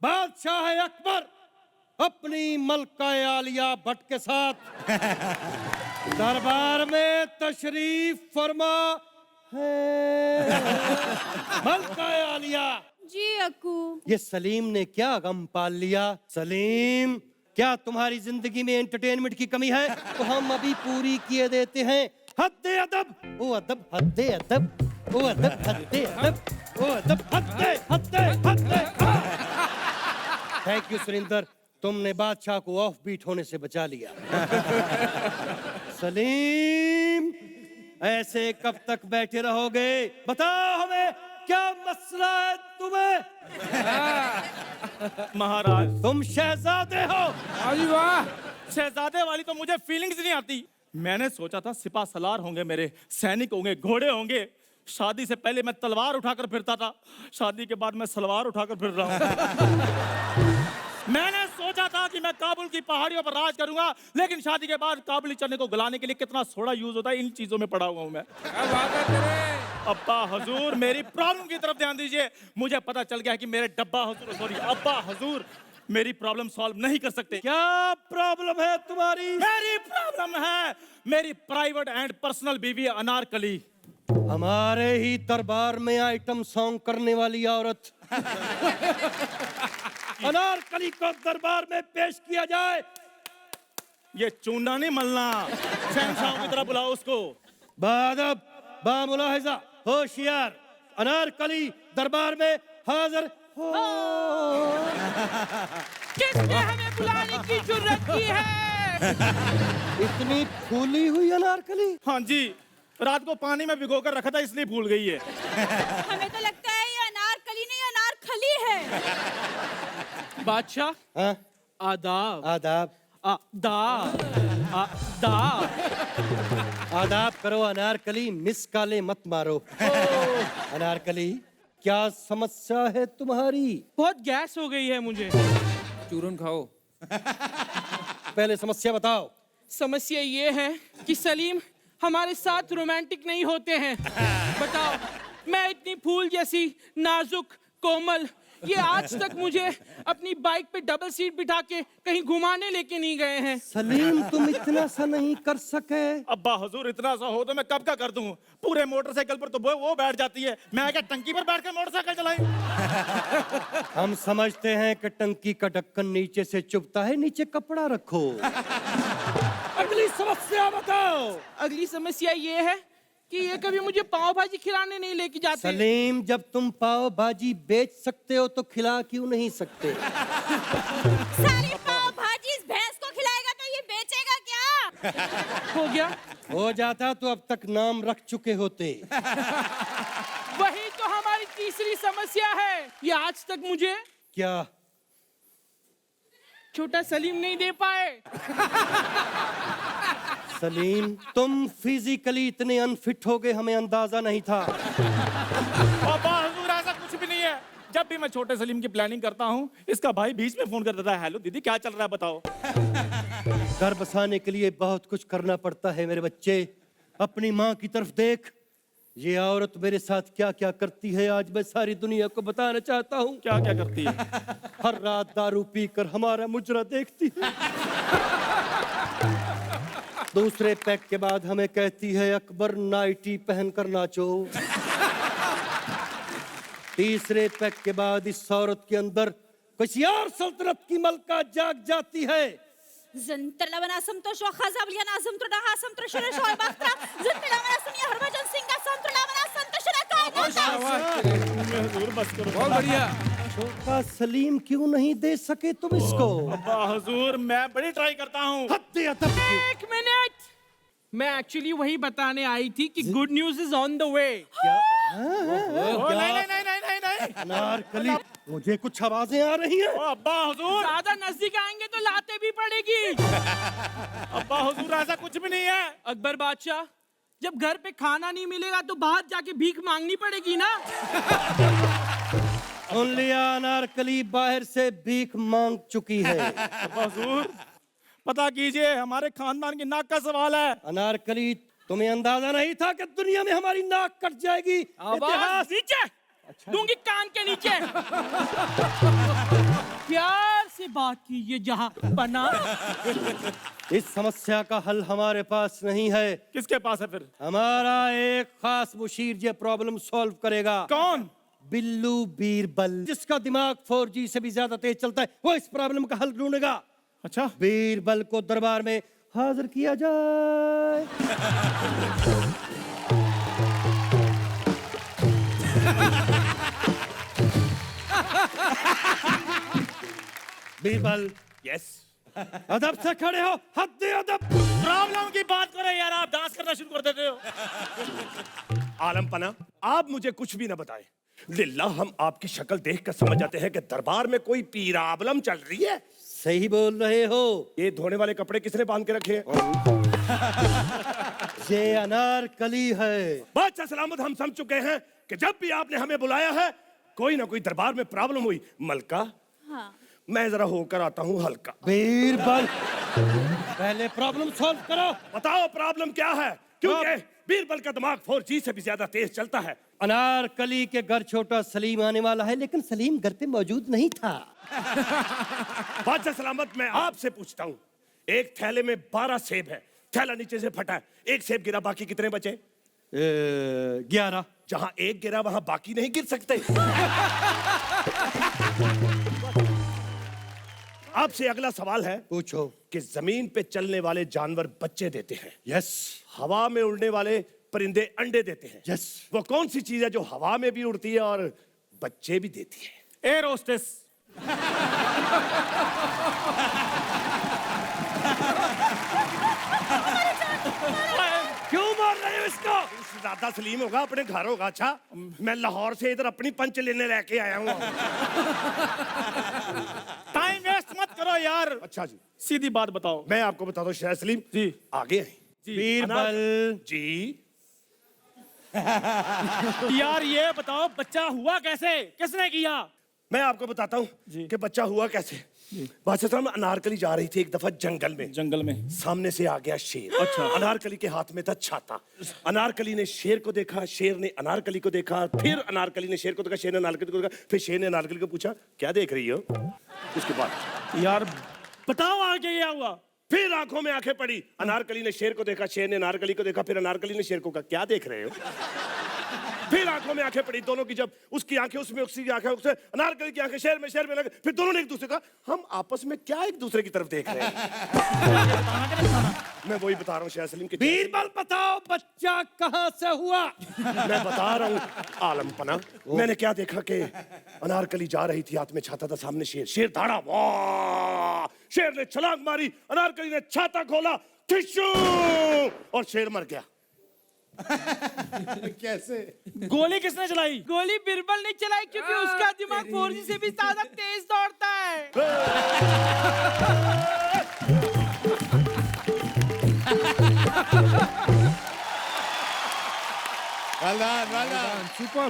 बादशाह अकबर अपनी मलका आलिया भट्ट के साथ दरबार में तशरीफ फरमा है। मलका आलिया। जी अक्कू। ये सलीम ने क्या गम पाल लिया? सलीम, क्या तुम्हारी जिंदगी में एंटरटेनमेंट की कमी है? तो हम अभी पूरी किए देते हैं। हद्दे अदब, ओ अदब, हद्दे अदब, ओ अदब, हद्दे अदब, ओ अदब, हद्दे हद्दे हद्दे। थैंक यू सुरिंदर, तुमने बादशाह को ऑफ बीट होने से बचा लिया। सलीम, ऐसे कब तक बैठे रहोगे? बताओ हमें, क्या मसला है तुम्हें? महाराज, तुम शहजादे हो। अरे वाह, शहजादे वाली तो मुझे फीलिंग्स नहीं आती। मैंने सोचा था सिपा सलार होंगे, मेरे सैनिक होंगे, घोड़े होंगे। शादी से पहले मैं तलवार उठाकर फिरता था, शादी के बाद मैं सलवार उठाकर फिर रहा हूँ। मैंने सोचा था कि मैं काबुल की पहाड़ियों पर राज करूंगा, लेकिन शादी के बाद काबुली चने को गलाने के लिए कितना सोडा यूज होता है, इन चीजों में पड़ा हुआ हूं मैं। अब्बा हुजूर, मेरी प्रॉब्लम की तरफ ध्यान दीजिए। मुझे पता चल गया है कि मेरे डब्बा हुजूर, सॉरी अब्बा हुजूर, मेरी प्रॉब्लम सॉल्व नहीं कर सकते। क्या प्रॉब्लम है तुम्हारी? मेरी प्रॉब्लम है मेरी प्राइवेट एंड पर्सनल बीवी अनारकली। हमारे ही दरबार में आइटम सॉन्ग करने वाली औरत अनारकली को दरबार में पेश किया जाए। ये चूंडा नहीं मलना, शहंशाह की तरह बुलाओ उसको। बादब, बामुलाहिजा, होशियार, अनारकली दरबार में हाजिर हो। किसने हमें बुलाने की जुर्रत की है? इतनी फूली हुई अनारकली? हाँ जी, रात को पानी में भिगोकर रखा था इसलिए भूल गई है। हमें तो लगता है ये अनारकली नहीं अनारखली है। बादशाह, हाँ? आदाब। आदाब, आदाब, आदाब। आदाब करो अनारकली, मिस काले मत मारो। अनारकली, क्या समस्या है तुम्हारी? बहुत गैस हो गई है मुझे। चूरन खाओ। पहले समस्या बताओ। समस्या ये है कि सलीम हमारे साथ रोमांटिक नहीं होते हैं। बताओ, मैं इतनी फूल जैसी नाजुक कोमल, ये आज तक मुझे अपनी बाइक पे डबल सीट बिठा के कहीं घुमाने लेके नहीं गए हैं। सलीम, तुम इतना सा नहीं कर सके? अब्बा हुजूर, इतना सा हो तो मैं कब का कर दूं। पूरे मोटरसाइकिल पर तो वो बैठ जाती है, मैं क्या टंकी पर बैठ कर मोटरसाइकिल चलाई? हम समझते हैं कि टंकी का ढक्कन नीचे से चुभता है, नीचे कपड़ा रखो। अगली समस्या बताओ। अगली समस्या ये है कि ये कभी मुझे पाव भाजी खिलाने नहीं लेके जाते। सलीम, जब तुम पाव भाजी बेच सकते हो तो खिला क्यों नहीं सकते? सारी पाव भाजी इस भैंस को खिलाएगा तो ये बेचेगा क्या? हो गया? हो जाता तो अब तक नाम रख चुके होते। वही तो हमारी तीसरी समस्या है। ये आज तक मुझे क्या? छोटा सलीम नहीं दे पाए। सलीम, तुम फिजिकली इतने अनफिट हो गए, हमें अंदाजा नहीं था। अब्बा हुजूर, ऐसा कुछ भी नहीं है। जब भी मैं छोटे सलीम की प्लानिंग करता हूँ, इसका भाई बीच में फोन कर देता है, हेलो दीदी क्या चल रहा है बताओ। घर बसाने के लिए बहुत कुछ करना पड़ता है मेरे बच्चे। अपनी माँ की तरफ देख, ये औरत मेरे साथ क्या क्या करती है आज मैं सारी दुनिया को बताना चाहता हूँ। क्या क्या करती है? हर रात दारू पीकर हमारा मुजरा देखती है। दूसरे पैक के बाद हमें कहती है अकबर नाइटी पहनकर नाचो। तीसरे पैक के बाद इस औरत के अंदर किसी और सल्तनत की मलका जाग जाती है। हुजूर बस करो। बहुत बढ़िया। छोटा सलीम क्यों नहीं दे सके तुम इसको? अब्बा हुजूर, मैं बड़ी ट्राई करता हूँ। हद्दे अदब की। एक मिनट, मैं एक्चुअली वही बताने आई थी कि good news is on the way. नहीं नहीं नहीं नहीं नहीं नहीं। अनारकली, मुझे कुछ आवाजें आ रही हैं। ओ अब्बा हुजूर, ज्यादा नजदीक आएंगे तो लाते भी पड़ेगी। अब्बा हुजूर, ऐसा कुछ भी नहीं है। अकबर बादशाह, जब घर पे खाना नहीं मिलेगा तो बाहर जाके भीख मांगनी पड़ेगी ना। सुन लिया, अनारकली बाहर से भीख मांग चुकी है। अब्बा हुजूर, पता कीजिए, हमारे खानदान की नाक का सवाल है। अनारकली, तुम्हें अंदाजा नहीं था कि दुनिया में हमारी नाक कट जाएगी? आवाज इतिहास नीचे दूंगी कान के नीचे। प्यार से बात कीजिए जहां बना। इस समस्या का हल हमारे पास नहीं है। किसके पास है फिर? हमारा एक खास मुशीर ये प्रॉब्लम सॉल्व करेगा। कौन? बिल्लू बीरबल, जिसका दिमाग 4G से भी ज्यादा तेज चलता है, वो इस प्रॉब्लम का हल ढूंढेगा। अच्छा, बीरबल को दरबार में हाजिर किया जाए। बीरबल, यस। अदब से खड़े हो, हद अदब। प्रॉब्लम की बात करो यार, आप डांस करना शुरू कर देते हो। आलमपना, आप मुझे कुछ भी ना बताएं। लिल्ला, हम आपकी शक्ल देखकर समझ जाते हैं कि दरबार में कोई पीराबलम चल रही है। सही बोल रहे हो। ये धोने वाले कपड़े किसने बांध के रखे हैं? ये अनारकली है। बादशाह सलामत, हम समझ चुके हैं कि जब भी आपने हमें बुलाया है कोई ना कोई दरबार में प्रॉब्लम हुई। मलका, हाँ। मैं जरा होकर आता हूँ हल्का। बीरबल, पहले प्रॉब्लम सॉल्व करो। बताओ प्रॉब्लम क्या है, क्योंकि बीरबल का दिमाग 4G से भी ज्यादा तेज चलता है। अनारकली के घर छोटा सलीम आने वाला है, लेकिन सलीम घर पे मौजूद नहीं था। बादशाह सलामत, मैं आपसे पूछता हूँ, एक थैले में 12 सेब है, थैला नीचे से फटा है, एक सेब गिरा, बाकी कितने बचे? 11। जहां एक गिरा वहां बाकी नहीं गिर सकते। आपसे अगला सवाल है पूछो। कि जमीन पे चलने वाले जानवर बच्चे देते हैं, यस हवा में उड़ने वाले परिंदे अंडे देते हैं। यस। वो कौन सी चीज है जो हवा में भी उड़ती है और बच्चे भी देती है? Air hostess. क्यों मार रहे हो इसको? दादा सलीम होगा, अपने घर होगा। अच्छा, मैं लाहौर से इधर अपनी पंच लेने लेके आया हूँ। टाइम वेस्ट मत करो यार। अच्छा जी, सीधी बात बताओ। मैं आपको बता दूं शाह सलीम जी। आगे आए बीरबल, जी। यार ये बताओ, बच्चा हुआ कैसे, किसने किया? मैं आपको बताता हूँ कि बच्चा हुआ कैसे। बादशाह साहब, अनारकली जा रही थी एक दफा जंगल में। जंगल में सामने से आ गया शेर। अच्छा। अनारकली के हाथ में था छाता। अनारकली ने शेर को देखा, शेर ने अनारकली को देखा, फिर अनारकली ने शेर को देखा, शेर ने अनारकली को देखा, फिर शेर ने अनारकली को पूछा क्या देख रही हो? उसके बाद यार बताओ आगे क्या हुआ? फिर आंखों में आंखें पड़ी। अनारकली ने शेर को देखा, शेर ने अनारकली को देखा, फिर अनारकली ने शेर को कहा क्या देख रहे हो? फिर आंखों में आंखें पड़ी दोनों की। जब उसकी आंखें उसमें, उसकी आंखें उसमें, अनारकली की आंखें शेर में लगे, फिर दोनों ने एक दूसरे का हम आपस में क्या एक दूसरे की तरफ देख रहे हैं? मैं वही बता रहा हूँ शाह सलीम के। बीरबल बताओ बच्चा कहाँ से हुआ? मैं बता रहा हूँ आलमपना, मैंने क्या देखा कि अनारकली जा रही थी, हाथ में छाता था, सामने शेर। शेर दौड़ा, वाह! शेर ने छलांग मारी, अनारकली ने छाता खोला, टिश्यू, और शेर मर गया। कैसे? गोली किसने चलाई? गोली बिरबल ने चलाई, क्योंकि उसका दिमाग 4G से भी ज्यादा तेज दौड़ता है। Well done, well done. Super.